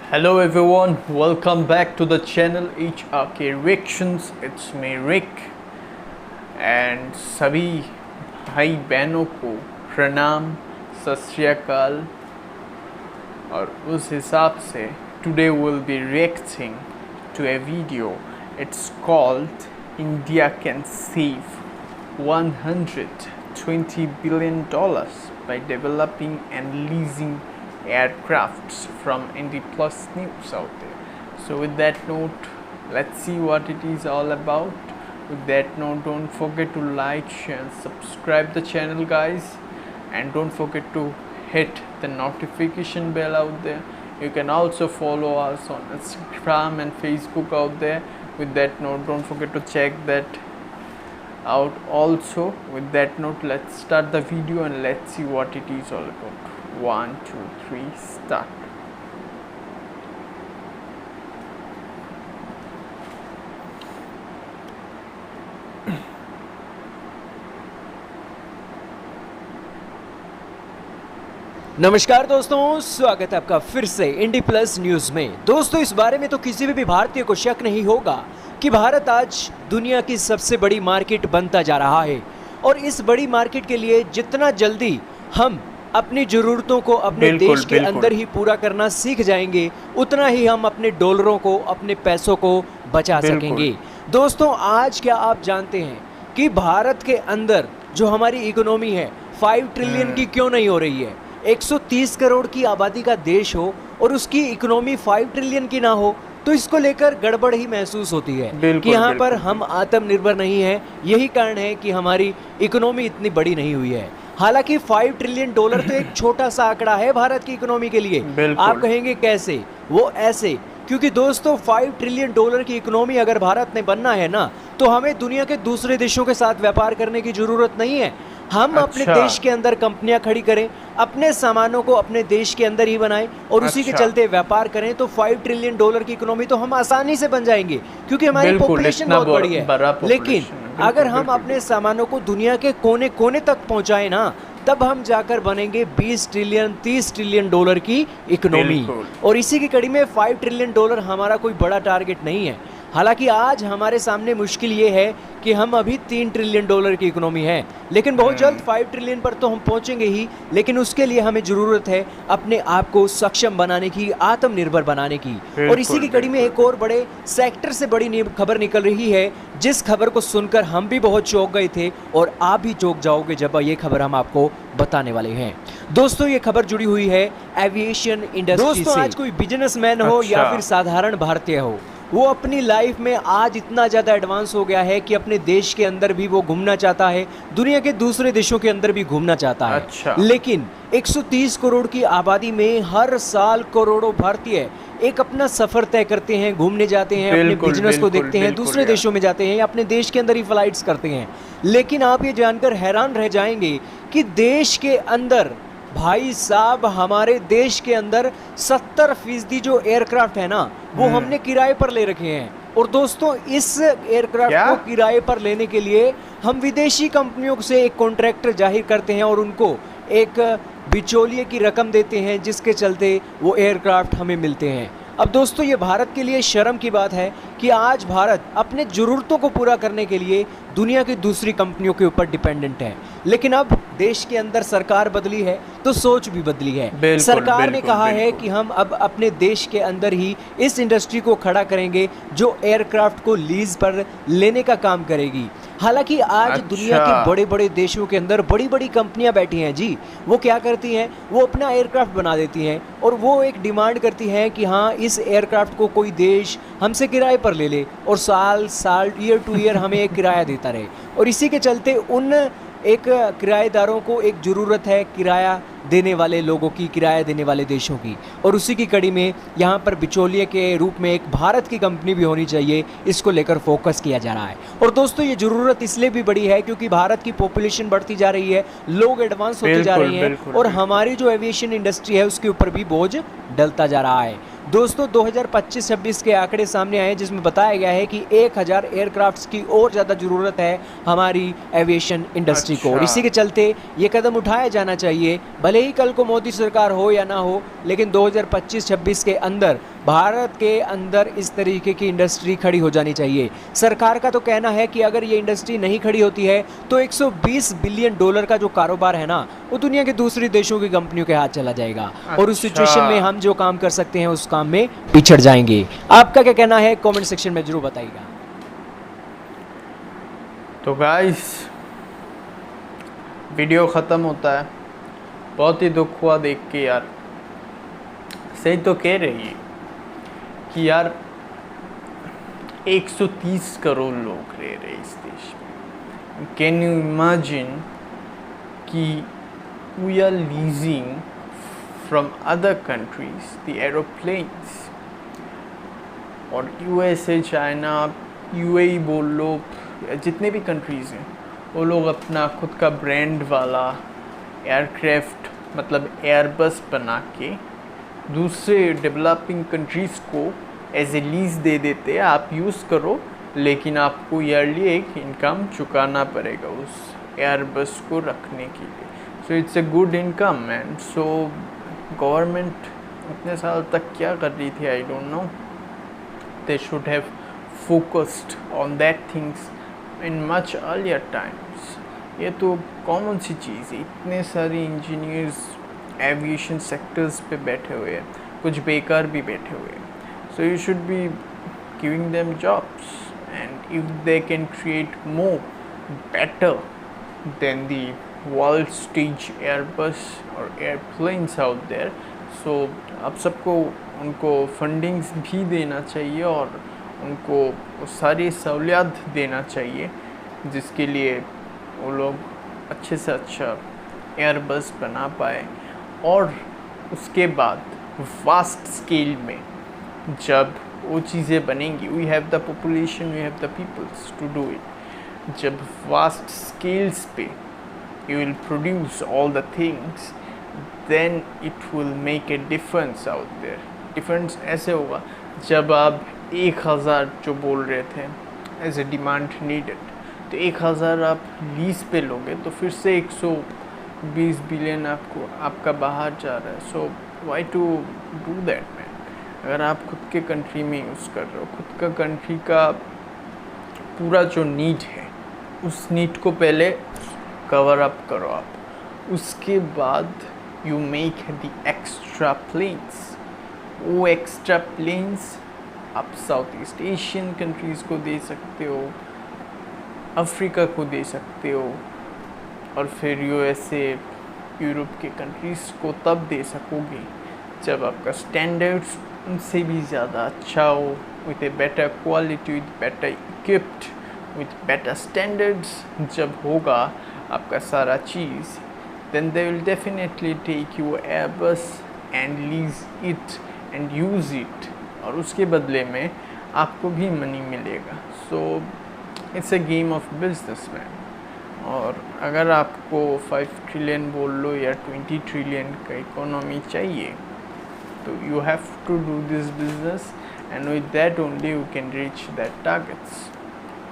Hello everyone, welcome back to the channel HRK Reactions. It's me Rick and सभी भाई बहनों को प्रणाम, सत श्री अकाल। और उस हिसाब से today we'll be reacting to a video. It's called India can save $120 billion by developing and leasing aircrafts from Indie Plus News out there. So with that note, let's see what it is all about. With that note, don't forget to like, share and subscribe the channel guys, and don't forget to hit the notification bell out there. You can also follow us on Instagram and Facebook out there. With that note, don't forget to check that out also. With that note, let's start the video and let's see what it is all about. 1 2 3 start. नमस्कार दोस्तों, स्वागत है आपका फिर से इंडी plus news में। दोस्तों, इस बारे में तो किसी भी भारतीय को शक नहीं होगा कि भारत आज दुनिया की सबसे बड़ी मार्केट बनता जा रहा है और इस बड़ी मार्केट के लिए जितना जल्दी हम अपनी ज़रूरतों को अपने देश के अंदर ही पूरा करना सीख जाएंगे, उतना ही हम अपने डॉलरों को, अपने पैसों को बचा सकेंगे। दोस्तों, आज क्या आप जानते हैं कि भारत के अंदर जो हमारी इकोनॉमी है 5 ट्रिलियन की क्यों नहीं हो रही है? 130 करोड़ की आबादी का देश हो और उसकी इकोनॉमी 5 ट्रिलियन की ना हो, तो इसको लेकर गड़बड़ ही महसूस होती है कि यहाँ पर हम आत्मनिर्भर नहीं हैं। यही कारण है कि हमारी इकोनॉमी इतनी बड़ी नहीं हुई है। हालांकि 5 ट्रिलियन डॉलर तो एक छोटा सा आंकड़ा है भारत की इकोनॉमी के लिए। आप कहेंगे कैसे? वो ऐसे, क्योंकि दोस्तों 5 ट्रिलियन डॉलर की इकोनॉमी अगर भारत ने बनना है ना, तो हमें दुनिया के दूसरे देशों के साथ व्यापार करने की जरूरत नहीं है। हम अपने देश के अंदर कंपनियां खड़ी करें, अपने सामानों को अपने देश के अंदर ही बनाएं और उसी के चलते व्यापार करें, तो 5 ट्रिलियन डॉलर की इकोनॉमी तो हम आसानी से बन जाएंगे, क्योंकि हमारी पॉपुलेशन बहुत बड़ी है। लेकिन अगर हम अपने सामानों को दुनिया के कोने कोने तक पहुंचाएं ना, तब हम जाकर बनेंगे 20 ट्रिलियन 30 ट्रिलियन डॉलर की इकोनॉमी। और इसी की कड़ी में 5 ट्रिलियन डॉलर हमारा कोई बड़ा टारगेट नहीं है। हालांकि आज हमारे सामने मुश्किल ये है कि हम अभी 3 ट्रिलियन डॉलर की इकोनॉमी है, लेकिन बहुत जल्द 5 ट्रिलियन पर तो हम पहुंचेंगे ही। लेकिन उसके लिए हमें ज़रूरत है अपने आप को सक्षम बनाने की, आत्मनिर्भर बनाने की। और इसी की कड़ी में एक और बड़े सेक्टर से बड़ी खबर निकल रही है, जिस खबर को सुनकर हम भी बहुत चौंक गए थे और आप भी चौंक जाओगे जब ये खबर हम आपको बताने वाले हैं। दोस्तों, ये खबर जुड़ी हुई है एविएशन इंडस्ट्री से। आज कोई बिजनेसमैन हो या फिर साधारण भारतीय हो, वो अपनी लाइफ में आज इतना ज़्यादा एडवांस हो गया है कि अपने देश के अंदर भी वो घूमना चाहता है, दुनिया के दूसरे देशों के अंदर भी घूमना चाहता है। लेकिन 130 करोड़ की आबादी में हर साल करोड़ों भारतीय एक अपना सफर तय करते हैं, घूमने जाते हैं, अपने बिजनेस को देखते हैं, दूसरे देशों में जाते हैं या अपने देश के अंदर ही फ्लाइट्स करते हैं। लेकिन आप ये जानकर हैरान रह जाएंगे कि देश के अंदर, भाई साहब, हमारे देश के अंदर 70% जो एयरक्राफ्ट है ना, वो हमने किराए पर ले रखे हैं। और दोस्तों, इस एयरक्राफ्ट को किराए पर लेने के लिए हम विदेशी कंपनियों से एक कॉन्ट्रैक्टर जाहिर करते हैं और उनको एक बिचौलिए की रकम देते हैं, जिसके चलते वो एयरक्राफ्ट हमें मिलते हैं। अब दोस्तों, ये भारत के लिए शर्म की बात है कि आज भारत अपने ज़रूरतों को पूरा करने के लिए दुनिया की दूसरी कंपनियों के ऊपर डिपेंडेंट है। लेकिन अब देश के अंदर सरकार बदली है तो सोच भी बदली है। सरकार ने कहा है कि हम अब अपने देश के अंदर ही इस इंडस्ट्री को खड़ा करेंगे जो एयरक्राफ्ट को लीज पर लेने का काम करेगी। हालांकि आज दुनिया के बड़े बड़े देशों के अंदर बड़ी बड़ी कंपनियां बैठी हैं जी। वो क्या करती हैं? वो अपना एयरक्राफ्ट बना देती हैं और वो एक डिमांड करती हैं कि हाँ, इस एयरक्राफ्ट को कोई देश हमसे किराए पर ले ले और साल साल, ईयर टू ईयर हमें एक किराया देता रहे। और इसी के चलते उन एक किराएदारों को एक ज़रूरत है किराया देने वाले लोगों की, किराया देने वाले देशों की। और उसी की कड़ी में यहाँ पर बिचौलिए के रूप में एक भारत की कंपनी भी होनी चाहिए, इसको लेकर फोकस किया जा रहा है। और दोस्तों, ये ज़रूरत इसलिए भी बड़ी है क्योंकि भारत की पॉपुलेशन बढ़ती जा रही है, लोग एडवांस होते जा रहे हैं और हमारी जो एविएशन इंडस्ट्री है उसके ऊपर भी बोझ डलता जा रहा है। दोस्तों 2025-26 के आंकड़े सामने आए जिसमें बताया गया है कि 1000 एयरक्राफ्ट्स की और ज़्यादा ज़रूरत है हमारी एविएशन इंडस्ट्री को, और इसी के चलते ये कदम उठाया जाना चाहिए। भले भले ही कल को मोदी सरकार हो या ना हो, लेकिन 2025-26 के अंदर भारत के अंदर इस तरीके की इंडस्ट्री खड़ी हो जानी चाहिए। सरकार का तो कहना है कि अगर ये इंडस्ट्री नहीं खड़ी होती है तो 120 बिलियन डॉलर का जो कारोबार है ना, वो दुनिया के दूसरी देशों की कंपनियों के हाथ चला जाएगा। और उस सिचुएशन में हम जो काम कर सकते हैं उस काम में पिछड़ जाएंगे। आपका क्या कहना है, कमेंट सेक्शन में जरूर बताइएगा। तो गाइस, वीडियो ख़त्म होता है। बहुत ही दुख हुआ देख के यार। सही तो कह रही है कि यार 130 करोड़ लोग रह रहे इस देश में। कैन यू इमेजिन कि we are leasing from other countries the aeroplanes, और यूएसए, चाइना, यूएई बोल लो, जितने भी कंट्रीज़ हैं, वो लोग अपना खुद का ब्रांड वाला एयरक्राफ्ट मतलब एयरबस बना के दूसरे डेवलपिंग कंट्रीज़ को एज ए लीज दे देते हैं, आप यूज़ करो, लेकिन आपको ईयरली एक इनकम चुकाना पड़ेगा उस एयरबस को रखने के लिए। So it's a good income man. So government इतने साल तक क्या कर रही थी, I don't know. They should have focused on that things in much earlier times. ये तो कॉमन सी चीज़ है। इतने सारे इंजीनियर्स एविएशन सेक्टर्स पे बैठे हुए हैं, कुछ बेकार भी बैठे हुए हैं। So you should be giving them jobs, and if they can create more better than the world stage Airbus और एयरप्लेन्स आउट देयर, सो अब सबको उनको फंडिंग्स भी देना चाहिए और उनको सारी सहूलियत देना चाहिए जिसके लिए वो लोग अच्छे से अच्छा एयरबस बना पाए। और उसके बाद वास्ट स्केल में जब वो चीज़ें बनेंगी, we have the population, we have the peoples to do it. जब वास्ट स्केल्स पे you will produce all the things, then it will make a difference out there. Difference ऐसे होगा जब आप 1000 जो बोल रहे थे एज ए डिमांड नीडेड, तो 1000 आप लीज पे लोगे तो फिर से 120 बिलियन आपका बाहर जा रहा है। So why to do that man. अगर आप खुद के कंट्री में यूज़ कर रहे हो, खुद का कंट्री का पूरा जो नीड है, उस नीड को पहले कवर अप करो आप, उसके बाद you make the extra planes. वो एक्स्ट्रा प्लेन्स आप साउथ ईस्ट एशियन कंट्रीज़ को दे सकते हो, अफ्रीका को दे सकते हो, और फिर यूएसए, यूरोप के कंट्रीज़ को तब दे सकोगे जब आपका स्टैंडर्ड्स उनसे भी ज़्यादा अच्छा हो, with a better quality, with better equipped, with better standards जब होगा आपका सारा चीज़, then they will definitely take your Airbus and lease it and use it, और उसके बदले में आपको भी मनी मिलेगा। So it's a game of business man. और अगर आपको 5 ट्रिलियन बोल लो या 20 ट्रिलियन का इकोनॉमी चाहिए, तो you have to do this business, and with that only you can reach that targets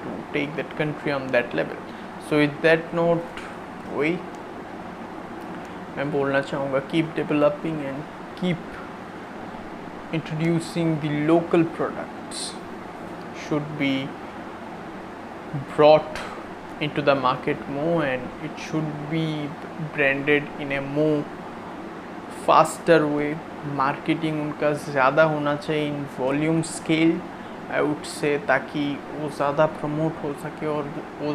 to take that country on that level. So with that note वही मैं बोलना चाहूँगा, keep developing and keep introducing the local products should be brought into the market more, and it should be branded in a more faster way. Marketing उनका ज़्यादा होना चाहिए in volume scale, I would say, ताकि वो ज़्यादा promote हो सके और वो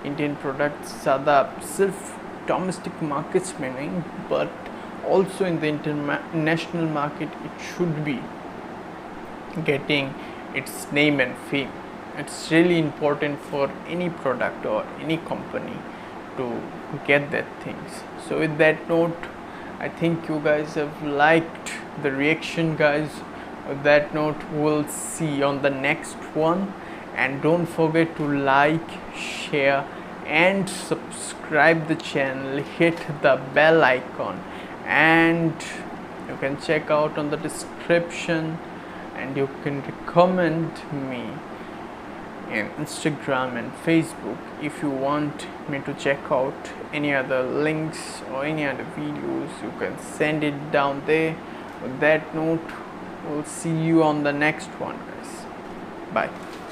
इंडियन प्रोडक्ट्स ज़्यादा सिर्फ डोमेस्टिक मार्केट्स में नहीं, but also in the international market it should be getting its name and fame. It's really important for any product or any company to get that things. So with that note, I think you guys have liked the reaction, guys. With that note, we'll see on the next one, and don't forget to like, share and subscribe the channel, hit the bell icon, and you can check out on the description, and you can recommend me in Instagram and Facebook. If you want me to check out any other links or any other videos, you can send it down there. With that note, we'll see you on the next one, guys. Bye.